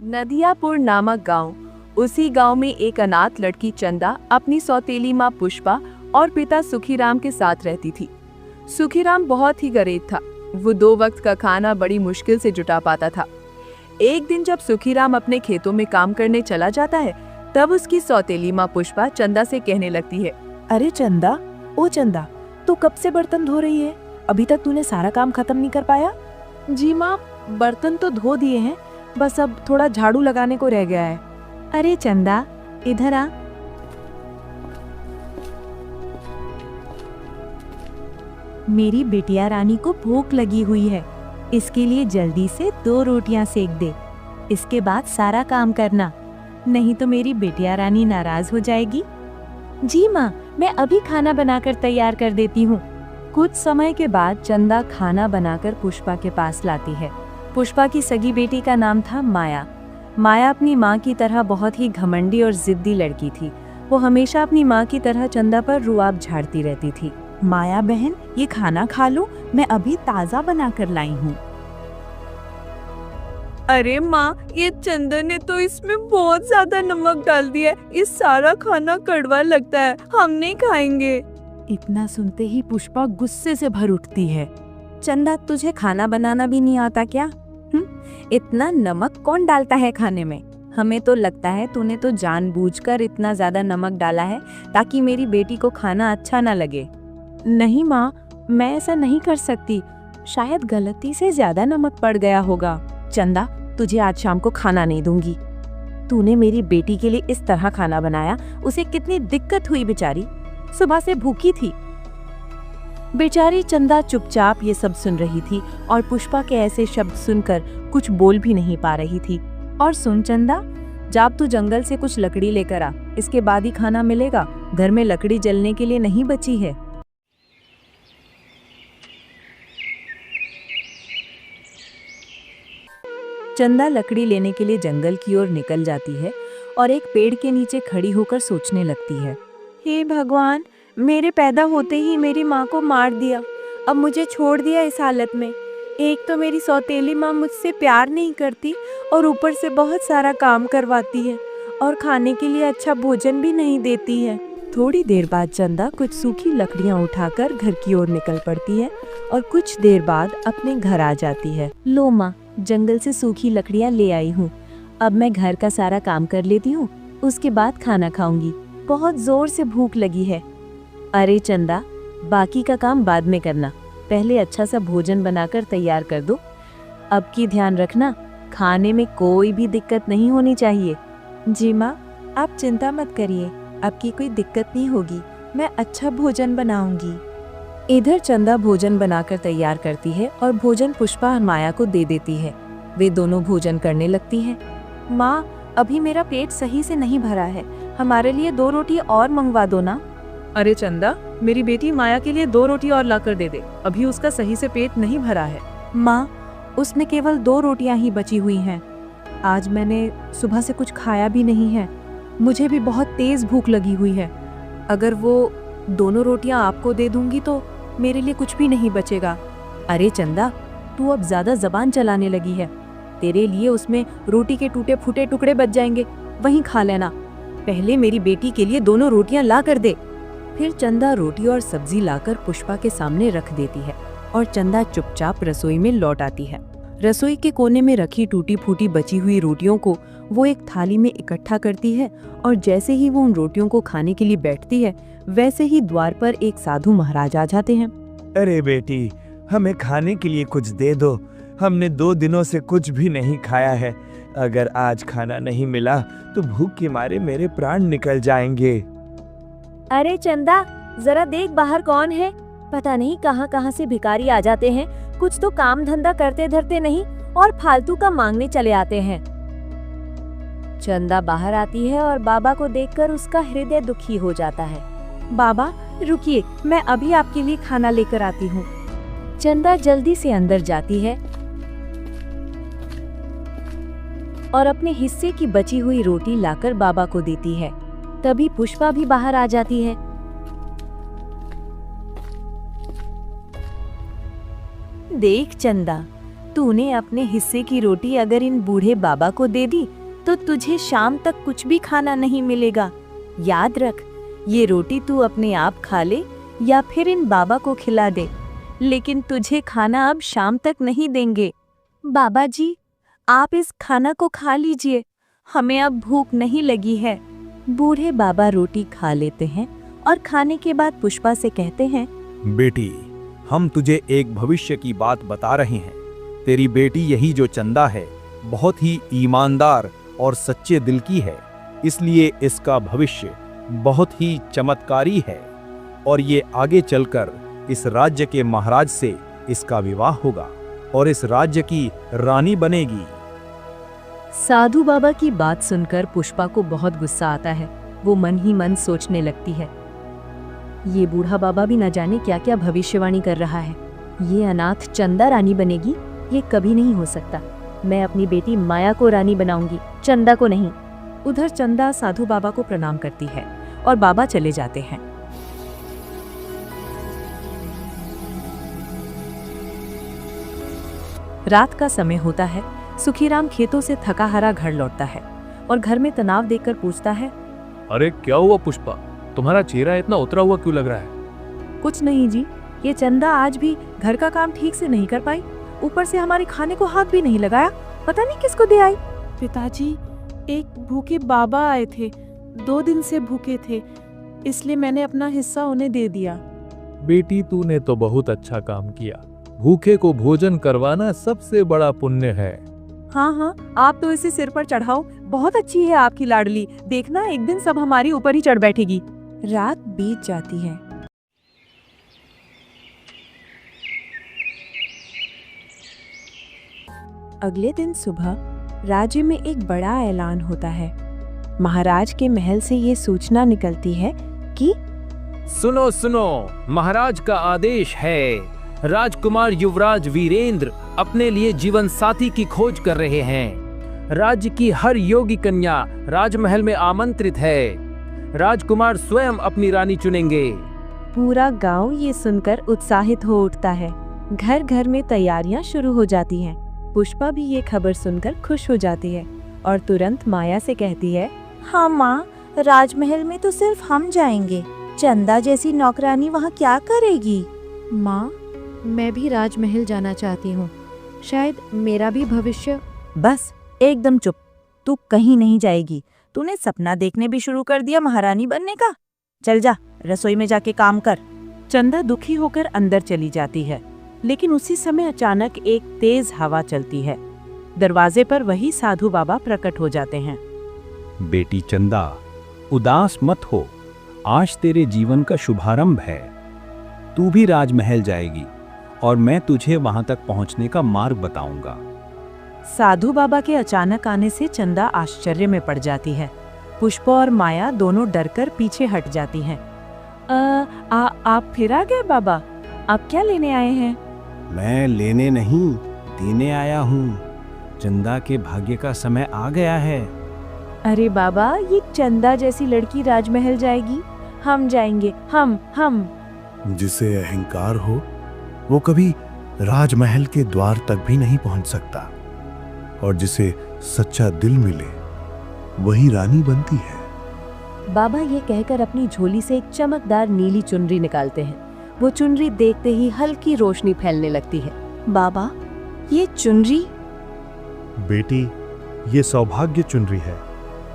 नदियापुर नामक गांव। उसी गांव में एक अनाथ लड़की चंदा अपनी सौतेली माँ पुष्पा और पिता सुखीराम के साथ रहती थी। सुखीराम बहुत ही गरीब था। वो 2 वक्त का खाना बड़ी मुश्किल से जुटा पाता था। एक दिन जब सुखीराम अपने खेतों में काम करने चला जाता है, तब उसकी सौतेली माँ पुष्पा चंदा से कहने लगती है, अरे चंदा, ओ चंदा, तू कब से बर्तन धो रही है? अभी तक तूने सारा काम खत्म नहीं कर पाया? जी माँ, बर्तन तो धो दिए हैं, बस अब थोड़ा झाड़ू लगाने को रह गया है। अरे चंदा, इधर आ। मेरी बिटिया रानी को भूख लगी हुई है, इसके लिए जल्दी से 2 रोटियां सेक दे। इसके बाद सारा काम करना, नहीं तो मेरी बिटिया रानी नाराज हो जाएगी। जी माँ, मैं अभी खाना बनाकर तैयार कर देती हूँ। कुछ समय के बाद चंदा खाना बनाकर पुष्पा के पास लाती है। पुष्पा की सगी बेटी का नाम था माया। माया अपनी माँ की तरह बहुत ही घमंडी और जिद्दी लड़की थी। वो हमेशा अपनी माँ की तरह चंदा पर रुआब झाड़ती रहती थी। माया बहन, ये खाना खा लो, मैं अभी ताज़ा बना कर लाई हूँ। अरे माँ, ये चंदा ने तो इसमें बहुत ज्यादा नमक डाल दिया है। इस सारा खाना कड़वा लगता है, हम नहीं खाएंगे। इतना सुनते ही पुष्पा गुस्से से भर उठती है। चंदा, तुझे खाना बनाना भी नहीं आता क्या? इतना नमक कौन डालता है खाने में? हमें तो लगता है तूने तो जानबूझकर इतना ज्यादा नमक डाला है ताकि मेरी बेटी को खाना अच्छा ना लगे। नहीं माँ, मैं ऐसा नहीं कर सकती। शायद गलती से ज्यादा नमक पड़ गया होगा। चंदा, तुझे आज शाम को खाना नहीं दूंगी। तूने मेरी बेटी के लिए इस तरह खाना बनाया, उसे कितनी दिक्कत हुई बेचारी, सुबह से भूखी थी। बेचारी चंदा चुपचाप ये सब सुन रही थी और पुष्पा के ऐसे शब्द सुनकर कुछ बोल भी नहीं पा रही थी। और सुन चंदा, जब तू जंगल से कुछ लकड़ी लेकर आ, इसके बाद ही खाना मिलेगा। घर में लकड़ी जलने के लिए नहीं बची है। चंदा लकड़ी लेने के लिए जंगल की ओर निकल जाती है और एक पेड़ के नीचे खड़ी होकर सोचने लगती है, हे भगवान, मेरे पैदा होते ही मेरी माँ को मार दिया, अब मुझे छोड़ दिया इस हालत में। एक तो मेरी सौतेली माँ मुझसे प्यार नहीं करती और ऊपर से बहुत सारा काम करवाती है और खाने के लिए अच्छा भोजन भी नहीं देती है। थोड़ी देर बाद चंदा कुछ सूखी लकड़ियाँ उठाकर घर की ओर निकल पड़ती है और कुछ देर बाद अपने घर आ जाती है। लो माँ, जंगल से सूखी लकड़ियाँ ले आई हूँ। अब मैं घर का सारा काम कर लेती हूँ, उसके बाद खाना खाऊंगी। बहुत जोर से भूख लगी है। अरे चंदा, बाकी का काम बाद में करना, पहले अच्छा सा भोजन बनाकर तैयार कर दो। अब की ध्यान रखना, खाने में कोई भी दिक्कत नहीं होनी चाहिए। जी माँ, आप चिंता मत करिए, अब की कोई दिक्कत नहीं होगी, मैं अच्छा भोजन बनाऊंगी। इधर चंदा भोजन बनाकर तैयार करती है और भोजन पुष्पा और माया को दे देती है। वे दोनों भोजन करने लगती हैं। माँ, अभी मेरा पेट सही से नहीं भरा है, हमारे लिए 2 रोटी और मंगवा दो ना। अरे चंदा, मेरी बेटी माया के लिए 2 रोटी और लाकर दे दे, अभी उसका सही से पेट नहीं भरा है। माँ, उसमें केवल 2 रोटियां ही बची हुई हैं। आज मैंने सुबह से कुछ खाया भी नहीं है, मुझे भी बहुत तेज भूख लगी हुई है। अगर वो दोनों रोटियां आपको दे दूंगी तो मेरे लिए कुछ भी नहीं बचेगा। अरे चंदा, तू अब ज्यादा जबान चलाने लगी है, तेरे लिए उसमें रोटी के टूटे फूटे टुकड़े बच जाएंगे, वहीं खा लेना। पहले मेरी बेटी के लिए 2 रोटियां ला कर दे। फिर चंदा रोटी और सब्जी लाकर पुष्पा के सामने रख देती है और चंदा चुपचाप रसोई में लौट आती है। रसोई के कोने में रखी टूटी फूटी बची हुई रोटियों को वो एक थाली में इकट्ठा करती है और जैसे ही वो उन रोटियों को खाने के लिए बैठती है, वैसे ही द्वार पर एक साधु महाराज आ जाते हैं। अरे बेटी, हमें खाने के लिए कुछ दे दो, हमने 2 दिनों से कुछ भी नहीं खाया है। अगर आज खाना नहीं मिला तो भूख के मारे मेरे प्राण निकल जाएंगे। अरे चंदा, जरा देख बाहर कौन है, पता नहीं कहां कहां से भिखारी आ जाते हैं, कुछ तो काम धंधा करते धरते नहीं और फालतू का मांगने चले आते हैं। चंदा बाहर आती है और बाबा को देखकर उसका हृदय दुखी हो जाता है। बाबा रुकिए, मैं अभी आपके लिए खाना लेकर आती हूँ। चंदा जल्दी से अंदर जाती है और अपने हिस्से की बची हुई रोटी लाकर बाबा को देती है। तभी पुष्पा भी बाहर आ जाती है। देख चंदा, तूने अपने हिस्से की रोटी अगर इन बूढ़े बाबा को दे दी तो तुझे शाम तक कुछ भी खाना नहीं मिलेगा। याद रख, ये रोटी तू अपने आप खा ले या फिर इन बाबा को खिला दे, लेकिन तुझे खाना अब शाम तक नहीं देंगे। बाबा जी, आप इस खाना को खा लीजिए, हमें अब भूख नहीं लगी है। बूढ़े बाबा रोटी खा लेते हैं और खाने के बाद पुष्पा से कहते हैं, बेटी, हम तुझे एक भविष्य की बात बता रहे हैं। तेरी बेटी यही जो चंदा है, बहुत ही ईमानदार और सच्चे दिल की है, इसलिए इसका भविष्य बहुत ही चमत्कारी है और ये आगे चलकर इस राज्य के महाराज से इसका विवाह होगा और इस राज्य की रानी बनेगी। साधु बाबा की बात सुनकर पुष्पा को बहुत गुस्सा आता है। वो मन ही मन सोचने लगती है, ये बूढ़ा बाबा भी न जाने क्या क्या भविष्यवाणी कर रहा है। ये अनाथ चंदा रानी बनेगी, ये कभी नहीं हो सकता। मैं अपनी बेटी माया को रानी बनाऊंगी, चंदा को नहीं। उधर चंदा साधु बाबा को प्रणाम करती है और बाबा चले जाते हैं। रात का समय होता है। सुखीराम खेतों से थका हारा घर लौटता है और घर में तनाव देखकर पूछता है, अरे क्या हुआ पुष्पा, तुम्हारा चेहरा इतना उतरा हुआ क्यों लग रहा है? कुछ नहीं जी, ये चंदा आज भी घर का काम ठीक से नहीं कर पाई, ऊपर से हमारे खाने को हाथ भी नहीं लगाया, पता नहीं किसको दे आई। पिताजी, एक भूखे बाबा आए थे, 2 दिन से भूखे थे, इसलिए मैंने अपना हिस्सा उन्हें दे दिया। बेटी, तूने तो बहुत अच्छा काम किया। भूखे को भोजन करवाना सबसे बड़ा पुण्य है। हाँ हाँ, आप तो इसे सिर पर चढ़ाओ, बहुत अच्छी है आपकी लाडली, देखना एक दिन सब हमारी ऊपर ही चढ़ बैठेगी। रात बीत जाती है। अगले दिन सुबह राज्य में एक बड़ा ऐलान होता है। महाराज के महल से ये सूचना निकलती है कि सुनो सुनो, महाराज का आदेश है। राजकुमार युवराज वीरेंद्र अपने लिए जीवन साथी की खोज कर रहे हैं। राज्य की हर योगी कन्या राजमहल में आमंत्रित है। राजकुमार स्वयं अपनी रानी चुनेंगे। पूरा गांव ये सुनकर उत्साहित हो उठता है। घर घर में तैयारियां शुरू हो जाती हैं। पुष्पा भी ये खबर सुनकर खुश हो जाती है और तुरंत माया से कहती है, हाँ माँ, राजमहल में तो सिर्फ हम जाएंगे, चंदा जैसी नौकरानी वहाँ क्या करेगी। माँ, मैं भी राजमहल जाना चाहती हूँ, शायद मेरा भी भविष्य। बस एकदम चुप, तू कहीं नहीं जाएगी। तूने सपना देखने भी शुरू कर दिया महारानी बनने का। चल जा, रसोई में जाके काम कर। चंदा दुखी होकर अंदर चली जाती है, लेकिन उसी समय अचानक एक तेज हवा चलती है। दरवाजे पर वही साधु बाबा प्रकट हो जाते हैं। बेटी चंदा, उदास मत हो, आज तेरे जीवन का शुभारंभ है। तू भी राजमहल जाएगी और मैं तुझे वहां तक पहुंचने का मार्ग बताऊंगा। साधु बाबा के अचानक आने से चंदा आश्चर्य में पड़ जाती है। पुष्पा और माया दोनों डरकर पीछे हट जाती हैं। आप फिर आ गए बाबा, आप क्या लेने आए हैं? मैं लेने नहीं, देने आया हूँ। चंदा के भाग्य का समय आ गया है। अरे बाबा, ये चंदा जैसी लड़की राजमहल जाएगी, हम जाएंगे, हम। जिसे अहंकार हो वो कभी राजमहल के द्वार तक भी नहीं पहुंच सकता, और जिसे सच्चा दिल मिले वही रानी बनती है। बाबा ये कहकर अपनी झोली से एक चमकदार नीली चुनरी निकालते हैं। वो चुनरी देखते ही हल्की रोशनी फैलने लगती है। बाबा, ये चुनरी? बेटी, ये सौभाग्य चुनरी है,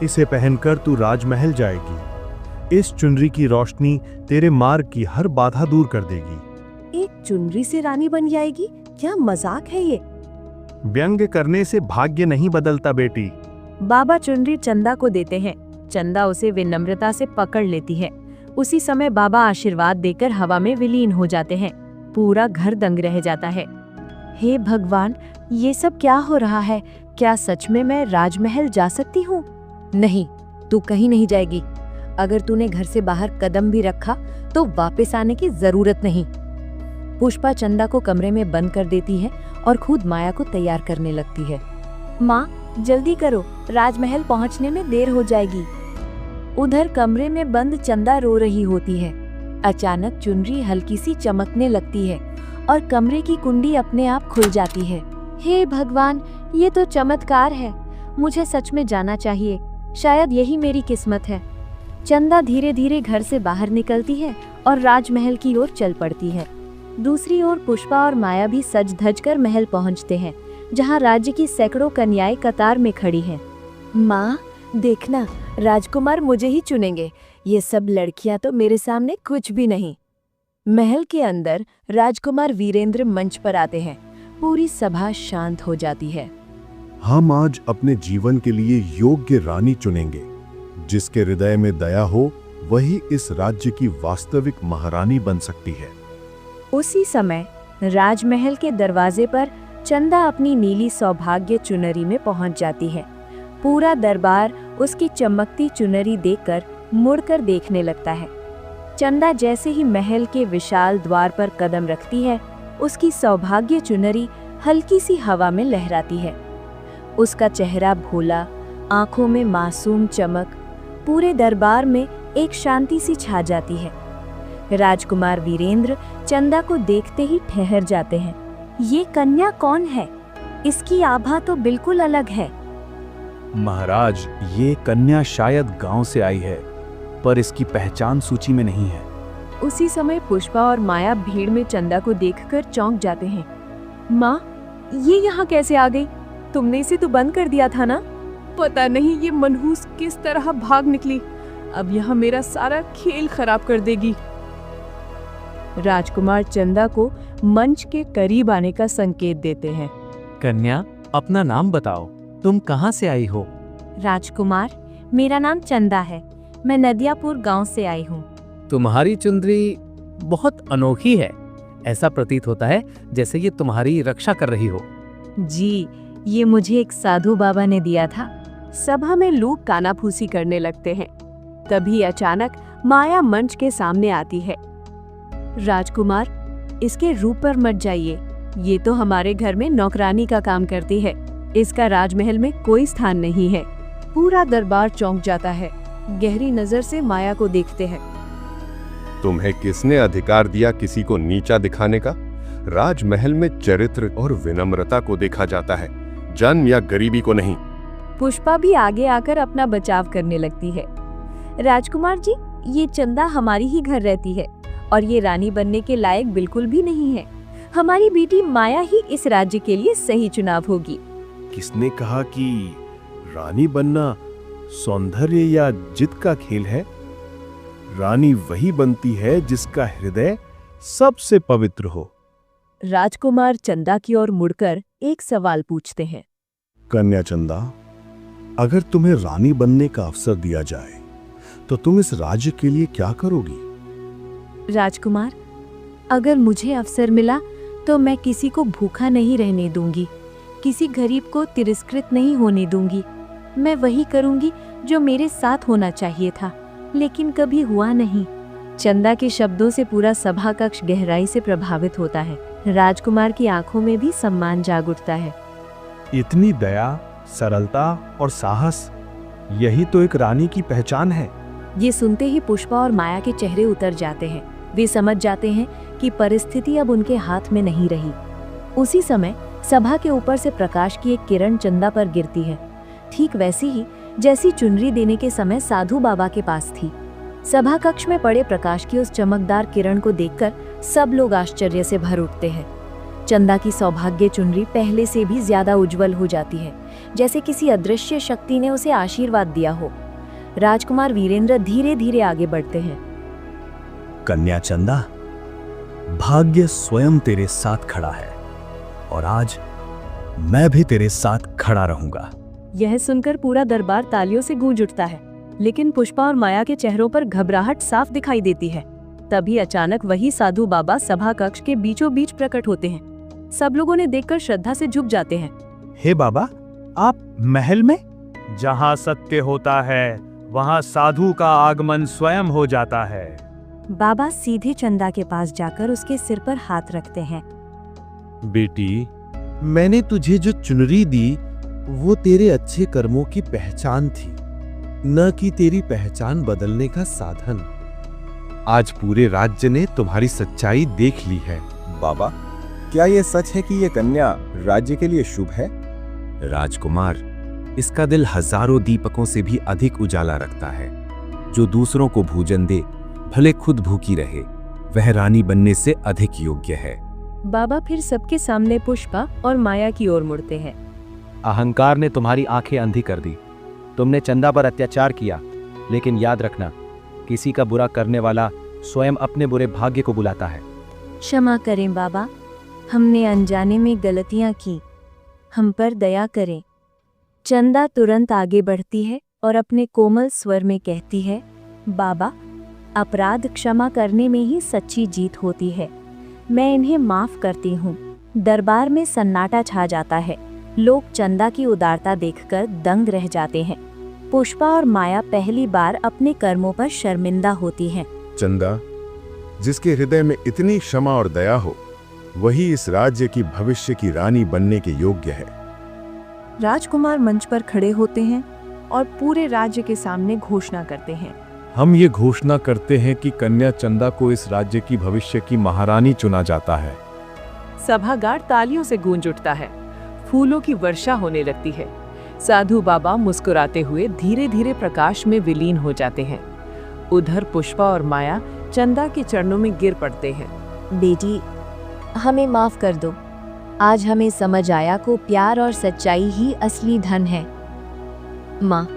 इसे पहनकर तू राजमहल जाएगी। इस चुनरी की रोशनी तेरे मार्ग की हर बाधा दूर कर देगी। एक चुनरी से रानी बन जाएगी? क्या मजाक है ये? व्यंग्य करने से भाग्य नहीं बदलता बेटी। बाबा चुनरी चंदा को देते हैं। चंदा उसे विनम्रता से पकड़ लेती है। उसी समय बाबा आशीर्वाद देकर हवा में विलीन हो जाते हैं। पूरा घर दंग रह जाता है। हे भगवान, ये सब क्या हो रहा है? क्या सच में मैं राजमहल जा सकती हूँ? नहीं, तू कहीं नहीं जाएगी। अगर तूने घर से बाहर कदम भी रखा तो वापस आने की जरूरत नहीं। पुष्पा चंदा को कमरे में बंद कर देती है और खुद माया को तैयार करने लगती है। माँ, जल्दी करो, राजमहल पहुँचने में देर हो जाएगी। उधर कमरे में बंद चंदा रो रही होती है। अचानक चुनरी हल्की सी चमकने लगती है और कमरे की कुंडी अपने आप खुल जाती है। हे भगवान, ये तो चमत्कार है। मुझे सच में जाना चाहिए, शायद यही मेरी किस्मत है। चंदा धीरे धीरे घर से बाहर निकलती है और राजमहल की ओर चल पड़ती है। दूसरी ओर पुष्पा और माया भी सज धज कर महल पहुंचते हैं, जहां राज्य की सैकड़ों कन्याएं कतार में खड़ी हैं। माँ, देखना, राजकुमार मुझे ही चुनेंगे। ये सब लड़कियां तो मेरे सामने कुछ भी नहीं। महल के अंदर राजकुमार वीरेंद्र मंच पर आते हैं। पूरी सभा शांत हो जाती है। हम आज अपने जीवन के लिए योग्य रानी चुनेंगे। जिसके हृदय में दया हो वही इस राज्य की वास्तविक महारानी बन सकती है। उसी समय राजमहल के दरवाजे पर चंदा अपनी नीली सौभाग्य चुनरी में पहुंच जाती है। पूरा दरबार उसकी चमकती चुनरी देखकर मुड़कर देखने लगता है। चंदा जैसे ही महल के विशाल द्वार पर कदम रखती है, उसकी सौभाग्य चुनरी हल्की सी हवा में लहराती है। उसका चेहरा भोला, आंखों में मासूम चमक, पूरे दरबार में एक शांति सी छा जाती है। राजकुमार वीरेंद्र चंदा को देखते ही ठहर जाते हैं। ये कन्या कौन है? इसकी आभा तो बिल्कुल अलग है। महाराज, ये कन्या शायद गांव से आई है, पर इसकी पहचान सूची में नहीं है। उसी समय पुष्पा और माया भीड़ में चंदा को देखकर चौंक जाते हैं। माँ, ये यहाँ कैसे आ गई? तुमने इसे तो बंद कर दिया था ना? पता नहीं ये मनहूस किस तरह भाग निकली। अब यहाँ मेरा सारा खेल खराब कर देगी। राजकुमार चंदा को मंच के करीब आने का संकेत देते हैं। कन्या, अपना नाम बताओ, तुम कहाँ से आई हो? राजकुमार, मेरा नाम चंदा है। मैं नदियापुर गांव से आई हूँ। तुम्हारी चुंदरी बहुत अनोखी है। ऐसा प्रतीत होता है जैसे ये तुम्हारी रक्षा कर रही हो। जी, ये मुझे एक साधु बाबा ने दिया था। सभा में लोग कानाफूसी करने लगते हैं। तभी अचानक माया मंच के सामने आती है। राजकुमार, इसके रूप पर मत जाइए। ये तो हमारे घर में नौकरानी का काम करती है। इसका राजमहल में कोई स्थान नहीं है। पूरा दरबार चौंक जाता है। गहरी नजर से माया को देखते हैं। तुम्हें किसने अधिकार दिया किसी को नीचा दिखाने का? राजमहल में चरित्र और विनम्रता को देखा जाता है, जन्म या गरीबी को नहीं। पुष्पा भी आगे आकर अपना बचाव करने लगती है। राजकुमार जी, ये चंदा हमारी ही घर रहती है और ये रानी बनने के लायक बिल्कुल भी नहीं है। हमारी बेटी माया ही इस राज्य के लिए सही चुनाव होगी। किसने कहा कि रानी बनना सौंदर्य या जिद का खेल है? रानी वही बनती है जिसका हृदय सबसे पवित्र हो। राजकुमार चंदा की ओर मुड़कर एक सवाल पूछते हैं। कन्या चंदा, अगर तुम्हें रानी बनने का अवसर दिया जाए तो तुम इस राज्य के लिए क्या करोगी? राजकुमार, अगर मुझे अवसर मिला तो मैं किसी को भूखा नहीं रहने दूंगी, किसी गरीब को तिरस्कृत नहीं होने दूंगी। मैं वही करूंगी जो मेरे साथ होना चाहिए था, लेकिन कभी हुआ नहीं। चंदा के शब्दों से पूरा सभा कक्ष गहराई से प्रभावित होता है। राजकुमार की आंखों में भी सम्मान जाग उठता है। इतनी दया, सरलता और साहस, यही तो एक रानी की पहचान है। ये सुनते ही पुष्पा और माया के चेहरे उतर जाते हैं। वे समझ जाते हैं कि परिस्थिति अब उनके हाथ में नहीं रही। उसी समय सभा के ऊपर से प्रकाश की एक किरण चंदा पर गिरती है, ठीक वैसी ही जैसी चुनरी देने के समय साधु बाबा के पास थी। सभा कक्ष में पड़े प्रकाश की उस चमकदार किरण को देखकर सब लोग आश्चर्य से भर उठते हैं। चंदा की सौभाग्य चुनरी पहले से भी ज्यादा उज्जवल हो जाती है, जैसे किसी अदृश्य शक्ति ने उसे आशीर्वाद दिया हो। राजकुमार वीरेंद्र धीरे धीरे आगे बढ़ते हैं। कन्या चंदा, भाग्य स्वयं तेरे साथ खड़ा है और आज मैं भी तेरे साथ खड़ा रहूंगा। यह सुनकर पूरा दरबार तालियों से गूंज उठता है, लेकिन पुष्पा और माया के चेहरों पर घबराहट साफ दिखाई देती है। तभी अचानक वही साधु बाबा सभा कक्ष के बीचों बीच प्रकट होते हैं। सब लोगों ने देखकर श्रद्धा से झुक जाते हैं। हे बाबा, आप महल में? जहाँ सत्य होता है वहाँ साधु का आगमन स्वयं हो जाता है। बाबा सीधे चंदा के पास जाकर उसके सिर पर हाथ रखते हैं। बेटी, मैंने तुझे जो चुनरी दी वो तेरे अच्छे कर्मों की पहचान थी, न कि तेरी पहचान बदलने का साधन। आज पूरे राज्य ने तुम्हारी सच्चाई देख ली है। बाबा, क्या यह सच है कि यह कन्या राज्य के लिए शुभ है? राजकुमार, इसका दिल हजारों दीपकों से भी अधिक उजाला रखता है। जो दूसरों को भोजन दे, भले खुद भूखी रहे, वह रानी बनने से अधिक योग्य है। बाबा फिर सबके सामने पुष्पा और माया की ओर मुड़ते हैं। अहंकार ने तुम्हारी आंखें अंधी कर दी। तुमने चंदा पर अत्याचार किया, लेकिन याद रखना, किसी का बुरा करने वाला स्वयं अपने बुरे भाग्य को बुलाता है। क्षमा करें बाबा, हमने अनजाने में गलतियां की, हम पर दया करें। चंदा तुरंत आगे बढ़ती है और अपने कोमल स्वर में कहती है, बाबा, अपराध क्षमा करने में ही सच्ची जीत होती है। मैं इन्हें माफ करती हूँ। दरबार में सन्नाटा छा जाता है। लोग चंदा की उदारता देखकर दंग रह जाते हैं। पुष्पा और माया पहली बार अपने कर्मों पर शर्मिंदा होती हैं। चंदा, जिसके हृदय में इतनी क्षमा और दया हो, वही इस राज्य की भविष्य की रानी बनने के योग्य है। राजकुमार मंच पर खड़े होते हैं और पूरे राज्य के सामने घोषणा करते हैं। हम ये घोषणा करते हैं कि कन्या चंदा को इस राज्य की भविष्य की महारानी चुना जाता है। सभागार तालियों से गूंज उठता है। फूलों की वर्षा होने लगती है। साधु बाबा मुस्कुराते हुए धीरे धीरे प्रकाश में विलीन हो जाते हैं। उधर पुष्पा और माया चंदा के चरणों में गिर पड़ते हैं। बेटी, हमें माफ कर दो। आज हमें समझ आया को प्यार और सच्चाई ही असली धन है। माँ,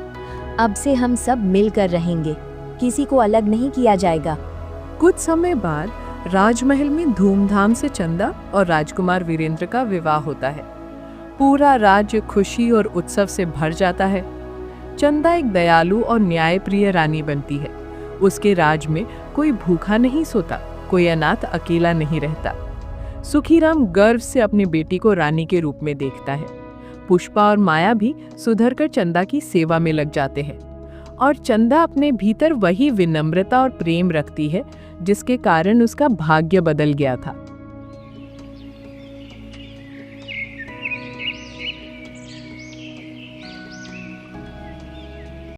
अब से हम सब मिलकर रहेंगे, किसी को अलग नहीं किया जाएगा। कुछ समय बाद राजमहल में धूमधाम से चंदा और राजकुमार वीरेंद्र का विवाह होता है। पूरा राज्य खुशी और उत्सव से भर जाता है। चंदा एक दयालु और न्यायप्रिय रानी बनती है। उसके राज में कोई भूखा नहीं सोता, कोई अनाथ अकेला नहीं रहता। सुखीराम गर्व से अपनी बेटी को रानी के रूप में देखता है। पुष्पा और माया भी सुधरकर चंदा की सेवा में लग जाते हैं और चंदा अपने भीतर वही विनम्रता और प्रेम रखती है जिसके कारण उसका भाग्य बदल गया था।